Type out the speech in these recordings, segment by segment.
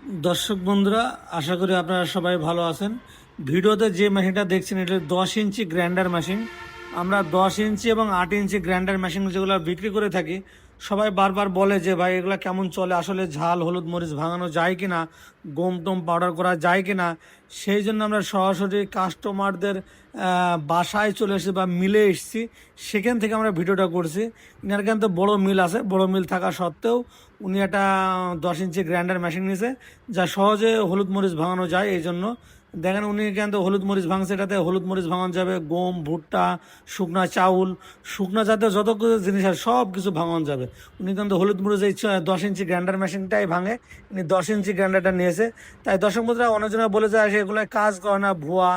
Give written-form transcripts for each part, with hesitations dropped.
দর্শক বন্ধুরা, আশা করি আপনারা সবাই ভালো আছেন। ভিডিওতে যে মেশিনটা দেখছেন এটা 10 ইঞ্চি গ্রাইন্ডার মেশিন। আমরা 10 ইঞ্চি এবং 8 ইঞ্চি গ্রাইন্ডার মেশিন যেগুলো বিক্রি করে থাকি, সবাই বারবার বলে যে ভাই এগুলো কেমন চলে, আসলে ঝাল হলুদ মরিচ ভাঙানো যায় কি না, গম টম পাউডার করা যায় কি না। সেই জন্য আমরা সরাসরি কাস্টমারদের বাসায় চলে এসেছি বা মিলে এসেছি, সেখান থেকে আমরা ভিডিওটা করছি। ইনার কিন্তু বড় মিল আছে, বড় মিল থাকা সত্ত্বেও উনি একটা 10 ইঞ্চি গ্রাইন্ডার মেশিন নিয়েছে, যা সহজে হলুদ মরিচ ভাঙানো যায়। এই জন্য দেখেন উনি কিন্তু হলুদ মরিচ ভাঙছে, এটাতে হলুদ মরিচ ভাঙানো যাবে, গম ভুট্টা শুকনা চাউল শুকনা জাতীয় যত কিছু জিনিস আছে সব কিছু ভাঙানো যাবে। উনি কিন্তু হলুদ মরিচ এই 10 ইঞ্চি গ্রাইন্ডার মেশিনটাই ভাঙে, উনি 10 ইঞ্চি গ্রাইন্ডারটা নিয়েছে। তাই দর্শক বন্ধুরা অনেকজনে বলে যায় এগুলো কাজ করে না, ভুয়া,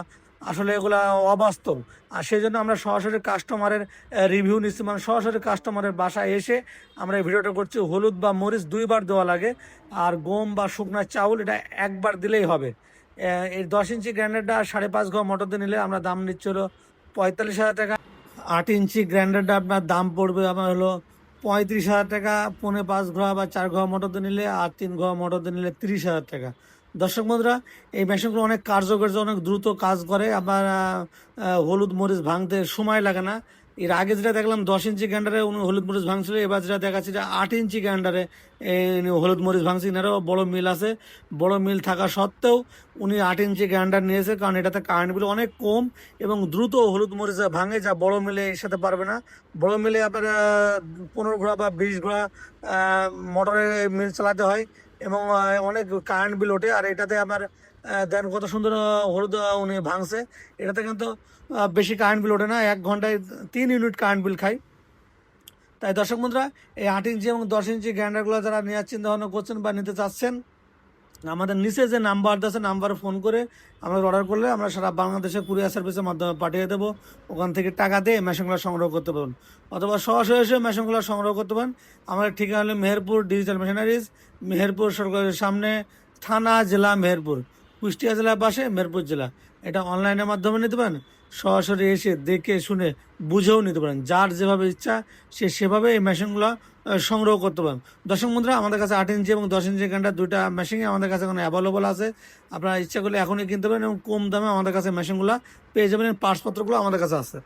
আসলে এগুলা অবাস্তব। আর সেই জন্য আমরা সরাসরি কাস্টমারের রিভিউ নিচ্ছি, মানে সরাসরি কাস্টমারের বাসায় এসে আমরা এই ভিডিওটা করছি। হলুদ বা মরিচ 2বার দেওয়া লাগে, আর গম বা শুকনা চাউল এটা একবার দিলেই হবে। এই 10 ইঞ্চি গ্রাইন্ডারটা 5.5 ঘর মোটর দিয়ে নিলে আমরা দাম নিচ্ছি হলো 45,000 টাকা। 8 ইঞ্চি গ্রাইন্ডারটা আপনার দাম পড়বে আমার হলো 35,000 টাকা। 5.5 ঘর বা 4 ঘর মোটর দিয়ে নিলে, আর 3 ঘর মোটর দিয়ে নিলে 30,000 টাকা। দর্শক বন্ধুরা, এই মেশিনগুলো অনেক কার্যকর, অনেক দ্রুত কাজ করে। আবার হলুদ মরিচ ভাঙতে সময় লাগে না। এর আগে যেটা দেখলাম 10 ইঞ্চি গ্রাইন্ডারে উনি হলুদ মরিচ ভাঙছিল, এবার যেটা দেখাচ্ছি যে 8 ইঞ্চি গ্রাইন্ডারে উনি হলুদ মরিচ ভাঙছে। এনারও বড় মিল আছে, বড় মিল থাকা সত্ত্বেও উনি 8 ইঞ্চি গ্রাইন্ডার নিয়েছে, কারণ এটাতে কারেন্ট বিল অনেক কম এবং দ্রুত হলুদ মরিচ ভাঙে, যা বড় মিলে এর সাথে পারবে না। বড় মিলে আপনার 15 ঘোড়া বা 20 ঘোড়া মোটরে মিল চালাতে হয় এবং অনেক কারেন্ট বিল ওঠে। আর এটাতে আমার দেন কত সুন্দর হলুদ উনি ভাঙছে। এটাতে কিন্তু বেশি কারেন্ট বিল ওঠে না, 1 ঘন্টায় 3 ইউনিট কারেন্ট বিল খায়। তাই দর্শক বন্ধুরা, এই 8 ইঞ্চি এবং 10 ইঞ্চি গ্রাইন্ডারগুলো যারা নেওয়ার চিন্তা ভাবনা করছেন বা নিতে চাচ্ছেন, আমাদের নিচে যে নাম্বার আছে নাম্বারে ফোন করে আমরা অর্ডার করলে আমরা সারা বাংলাদেশে কুরিয়ার সার্ভিসের মাধ্যমে পাঠিয়ে দেবো। ওখান থেকে টাকা দিয়ে মেশিনগুলো সংগ্রহ করতে পারবেন, অথবা সরাসরি এসে মেশিনগুলো সংগ্রহ করতে পারেন। আমাদের ঠিকানা হলো মেহেরপুর ডিজিটাল মেশিনারিজ, মেহেরপুর সরকারের সামনে, থানা জেলা মেহেরপুর, কুষ্টিয়া জেলার পাশে মেহেরপুর জেলা। এটা অনলাইনের মাধ্যমে নিতে পারেন, সরাসরি এসে দেখে শুনে বুঝেও নিতে পারেন। যার যেভাবে ইচ্ছা সে সেভাবে এই মেশিনগুলো সংগ্রহ করতে পারেন। দর্শক বন্ধুরা, আমাদের কাছে 8 ইঞ্চি এবং 10 ইঞ্চি গ্রাইন্ডার দুইটা মেশিনই আমাদের কাছে এখন অ্যাভেলেবল আছে। আপনারা ইচ্ছা করলে এখনই কিনতে পারেন এবং কম দামে আমাদের কাছে মেশিনগুলো পেয়ে যাবেন। পার্টসপত্রগুলো আমাদের কাছে আছে।